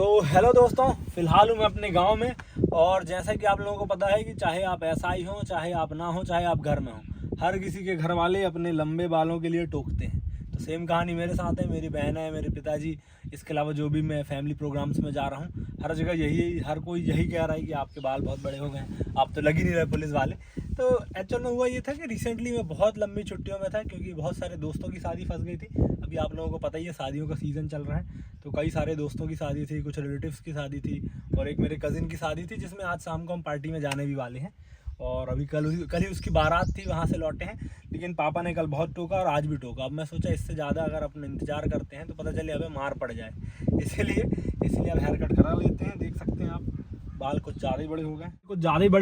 तो हेलो दोस्तों, फ़िलहाल हूँ मैं अपने गांव में। और जैसा कि आप लोगों को पता है कि चाहे आप एसआई हो, चाहे आप ना हो, चाहे आप घर में हो, हर किसी के घर वाले अपने लंबे बालों के लिए टोकते हैं। तो सेम कहानी मेरे साथ है। मेरी बहन है, मेरे पिताजी, इसके अलावा जो भी मैं फैमिली प्रोग्राम्स में जा रहा हूँ, हर जगह हर कोई यही कह रहा है कि आपके बाल बहुत बड़े हो गए हैं, आप तो लग ही नहीं रहे पुलिस वाले। तो एक्चुअल में हुआ ये था कि रिसेंटली मैं बहुत लंबी छुट्टियों में था, क्योंकि बहुत सारे दोस्तों की शादी फंस गई थी। अभी आप लोगों को पता ही है, शादियों का सीज़न चल रहा है। तो कई सारे दोस्तों की शादी थी, कुछ रिलेटिव्स की शादी थी, और एक मेरे कज़िन की शादी थी, जिसमें आज शाम को हम पार्टी में जाने भी वाले हैं। और अभी कल ही उसकी बारात थी, वहाँ से लौटे हैं। लेकिन पापा ने कल बहुत टोका और आज भी टोका। अब मैं सोचा इससे ज़्यादा अगर अपन इंतज़ार करते हैं तो पता चले हमें मार पड़ जाए, इसीलिए अब हेयर कट करा लेते हैं। देख सकते हैं आप, बाल कुछ ज़्यादा ही बड़े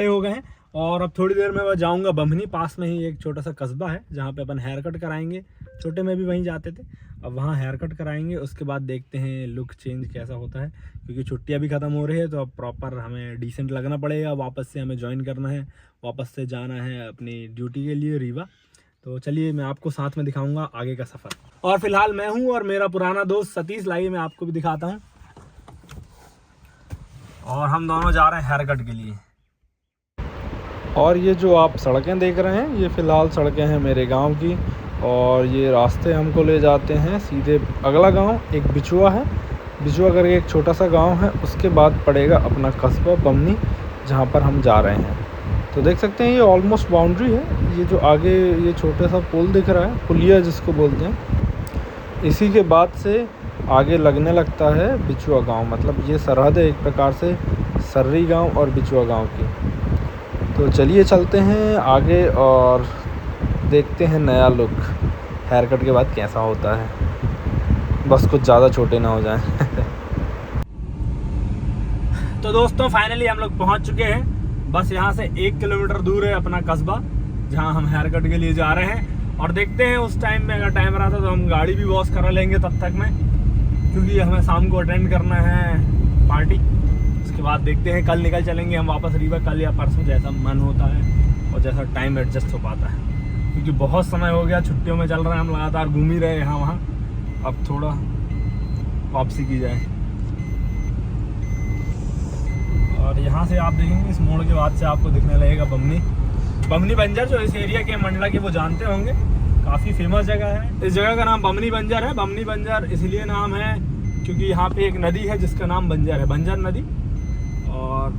हो गए हैं। और अब थोड़ी देर में मैं जाऊंगा बमनी। पास में ही एक छोटा सा कस्बा है जहाँ पे अपन हेयर कट कराएंगे। छोटे में भी वहीं जाते थे, अब वहाँ हेयर कट कराएंगे। उसके बाद देखते हैं लुक चेंज कैसा होता है, क्योंकि छुट्टियाँ भी ख़त्म हो रही है। तो अब प्रॉपर हमें डिसेंट लगना पड़ेगा। वापस से हमें ज्वाइन करना है, वापस से जाना है अपनी ड्यूटी के लिए रीवा। तो चलिए मैं आपको साथ में दिखाऊंगा आगे का सफ़र। और फिलहाल मैं हूँ और मेरा पुराना दोस्त सतीश, लाइए मैं आपको भी दिखाता हूँ। और हम दोनों जा रहे हैं हेयर कट के लिए। और ये जो आप सड़कें देख रहे हैं, ये फ़िलहाल सड़कें हैं मेरे गांव की। और ये रास्ते हमको ले जाते हैं सीधे अगला गांव एक बिचुआ है। बिचुआ करके एक छोटा सा गांव है, उसके बाद पड़ेगा अपना कस्बा बमनी, जहां पर हम जा रहे हैं। तो देख सकते हैं ये ऑलमोस्ट बाउंड्री है। ये जो आगे ये छोटा सा पुल दिख रहा है, पुलिया जिसको बोलते हैं, इसी के बाद से आगे लगने लगता है बिचुआ गाँव। मतलब ये सरहद है एक प्रकार से सर्री गाँव और बिचुआ गाँव की। तो चलिए चलते हैं आगे और देखते हैं नया लुक हेयर कट के बाद कैसा होता है। बस कुछ ज़्यादा छोटे ना हो जाएं। तो दोस्तों फाइनली हम लोग पहुंच चुके हैं। बस यहाँ से 1 किलोमीटर दूर है अपना कस्बा, जहाँ हम हेयर कट के लिए जा रहे हैं। और देखते हैं उस टाइम में अगर टाइम रहता तो हम गाड़ी भी वॉश करा लेंगे तब तक में, क्योंकि हमें शाम को अटेंड करना है पार्टी। उसके बाद देखते हैं, कल निकल चलेंगे हम वापस रीवा, कल या परसों, जैसा मन होता है और जैसा टाइम एडजस्ट हो पाता है। क्योंकि बहुत समय हो गया, छुट्टियों में चल रहा है, हम लगातार घूम ही रहे यहाँ वहाँ। अब थोड़ा वापसी की जाए। और यहाँ से आप देखेंगे इस मोड़ के बाद से आपको दिखने लगेगा बमनी बंजर, जो इस एरिया के मंडला के वो जानते होंगे, काफ़ी फेमस जगह है। इस जगह का नाम बमनी बंजर है। बमनी बंजर इसलिए नाम है क्योंकि यहाँ पे एक नदी है जिसका नाम बंजर है, बंजर नदी। और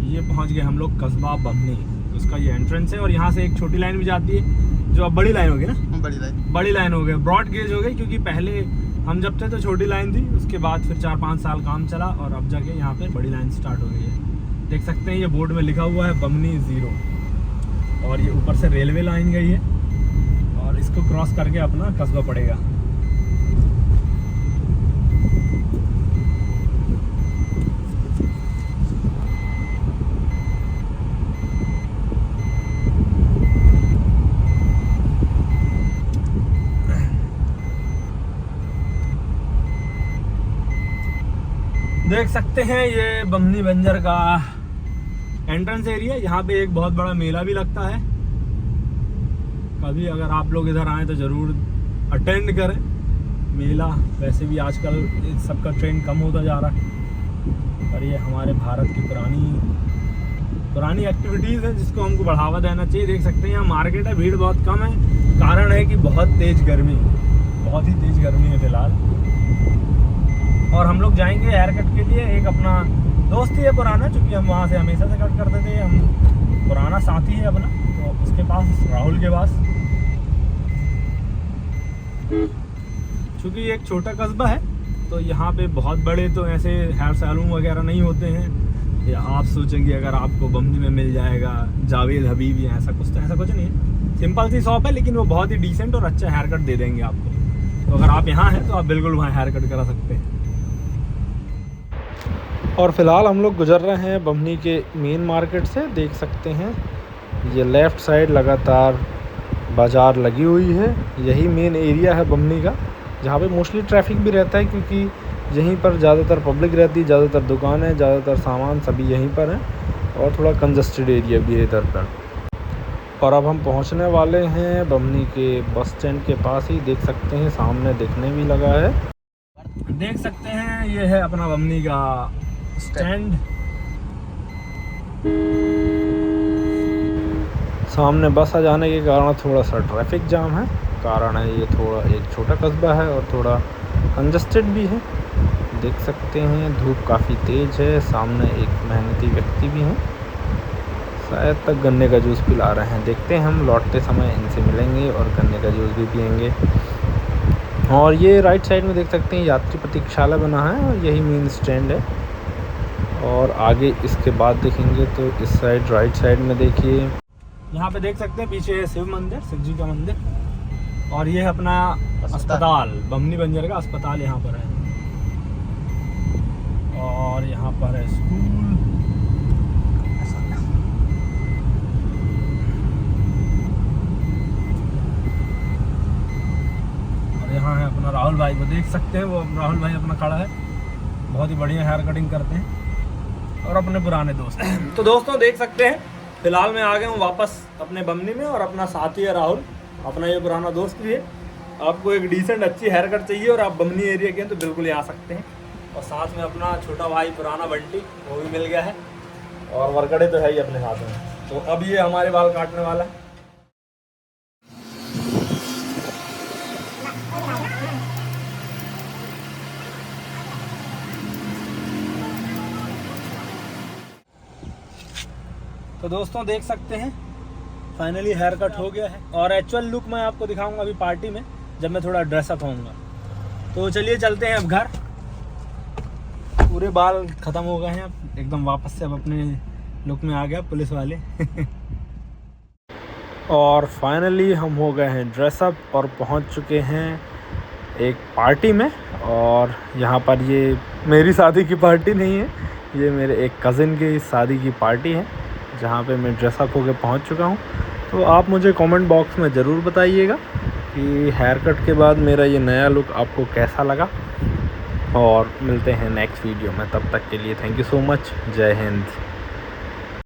ये पहुँच गए हम लोग कस्बा बमनी, उसका ये एंट्रेंस है। और यहाँ से एक छोटी लाइन भी जाती है, जो अब बड़ी लाइन होगी ना, बड़ी लाइन हो गई, ब्रॉड गेज हो गई। क्योंकि पहले हम जब थे तो छोटी लाइन थी, उसके बाद फिर 4-5 साल काम चला और अब जाके यहाँ पे बड़ी लाइन स्टार्ट हो गई है। देख सकते हैं ये बोर्ड में लिखा हुआ है बमनी 0। और ये ऊपर से रेलवे लाइन गई है और इसको क्रॉस करके अपना कस्बा पड़ेगा। देख सकते हैं ये बमनी बंजर का एंट्रेंस एरिया। यहाँ पे एक बहुत बड़ा मेला भी लगता है। कभी अगर आप लोग इधर आएँ तो ज़रूर अटेंड करें मेला। वैसे भी आजकल इस सबका ट्रेंड कम होता जा रहा है, पर ये हमारे भारत की पुरानी एक्टिविटीज़ हैं जिसको हमको बढ़ावा देना चाहिए। देख सकते हैं यहाँ मार्केट है, भीड़ बहुत कम है। कारण है कि बहुत ही तेज़ गर्मी है फ़िलहाल। और हम लोग जाएंगे हेयर कट के लिए। एक अपना दोस्त ही है पुराना, चूँकि हम वहाँ से हमेशा से कट करते थे, हम पुराना साथी है अपना, तो उसके पास, राहुल के पास। चूँकि एक छोटा कस्बा है तो यहाँ पे बहुत बड़े तो ऐसे हेयर सैलून वगैरह नहीं होते हैं। या आप सोचेंगे अगर आपको बमनी में मिल जाएगा जावेद हबीब या ऐसा कुछ, तो ऐसा कुछ नहीं है। सिंपल सी शॉप है, लेकिन वो बहुत ही डिसेंट और अच्छा हेयर कट दे देंगे आपको। तो अगर आप यहाँ हैं तो आप बिल्कुल वहाँ हेयर कट करा सकते हैं। और फ़िलहाल हम लोग गुजर रहे हैं बमनी के मेन मार्केट से। देख सकते हैं ये लेफ़्ट साइड लगातार बाज़ार लगी हुई है। यही मेन एरिया है बमनी का, जहाँ पे मोस्टली ट्रैफिक भी रहता है, क्योंकि यहीं पर ज़्यादातर पब्लिक रहती है, ज़्यादातर दुकानें, ज़्यादातर सामान सभी यहीं पर हैं। और थोड़ा कंजस्टेड एरिया भी है इधर पर। और अब हम पहुँचने वाले हैं बमनी के बस स्टैंड के पास ही। देख सकते हैं सामने दिखने भी लगा है। देख सकते हैं ये है अपना बमनी का स्टैंड। सामने बस आ जाने के कारण थोड़ा सा ट्रैफिक जाम है। कारण है ये थोड़ा एक छोटा कस्बा है और थोड़ा कंजस्टेड भी है। देख सकते हैं धूप काफ़ी तेज़ है। सामने एक मेहनती व्यक्ति भी हैं, शायद तक गन्ने का जूस पिला रहे हैं। देखते हैं हम लौटते समय इनसे मिलेंगे और गन्ने का जूस भी पियेंगे। और ये राइट साइड में देख सकते हैं यात्री प्रतीक्षालय बना है और यही मेन स्टैंड है। और आगे इसके बाद देखेंगे तो इस साइड राइट साइड में देखिए, यहाँ पे देख सकते हैं पीछे है शिव मंदिर, शिव जी का मंदिर। और ये है अपना अस्पताल, बमनी बंजर का अस्पताल यहाँ पर है। और यहाँ पर है स्कूल। और यहाँ है अपना राहुल भाई को देख सकते हैं, वो राहुल भाई अपना खड़ा है, बहुत ही बढ़िया हेयर कटिंग करते हैं और अपने पुराने दोस्त। तो दोस्तों देख सकते हैं फिलहाल मैं आ गया हूँ वापस अपने बमनी में और अपना साथी है राहुल, अपना ये पुराना दोस्त भी है। आपको एक डिसेंट अच्छी हेयर कट चाहिए और आप बमनी एरिया के हैं तो बिल्कुल यहाँ आ सकते हैं। और साथ में अपना छोटा भाई पुराना बंटी वो भी मिल गया है और वरकड़े तो है ही अपने साथ में। तो अब ये हमारे बाल काटने वाला है। तो दोस्तों देख सकते हैं फाइनली हेयर कट हो गया है और एक्चुअल लुक मैं आपको दिखाऊंगा अभी पार्टी में जब मैं थोड़ा ड्रेसअप होऊंगा। तो चलिए चलते हैं अब घर। पूरे बाल ख़त्म हो गए हैं, अब एकदम वापस से अब अपने लुक में आ गया पुलिस वाले। और फाइनली हम हो गए हैं ड्रेसअप और पहुंच चुके हैं एक पार्टी में। और यहाँ पर ये मेरी शादी की पार्टी नहीं है, ये मेरे एक कज़िन की शादी की पार्टी है जहाँ पे मैं ड्रेसअप होकर पहुँच चुका हूँ। तो आप मुझे कमेंट बॉक्स में ज़रूर बताइएगा कि हेयर कट के बाद मेरा ये नया लुक आपको कैसा लगा। और मिलते हैं नेक्स्ट वीडियो में, तब तक के लिए थैंक यू सो मच। जय हिंद।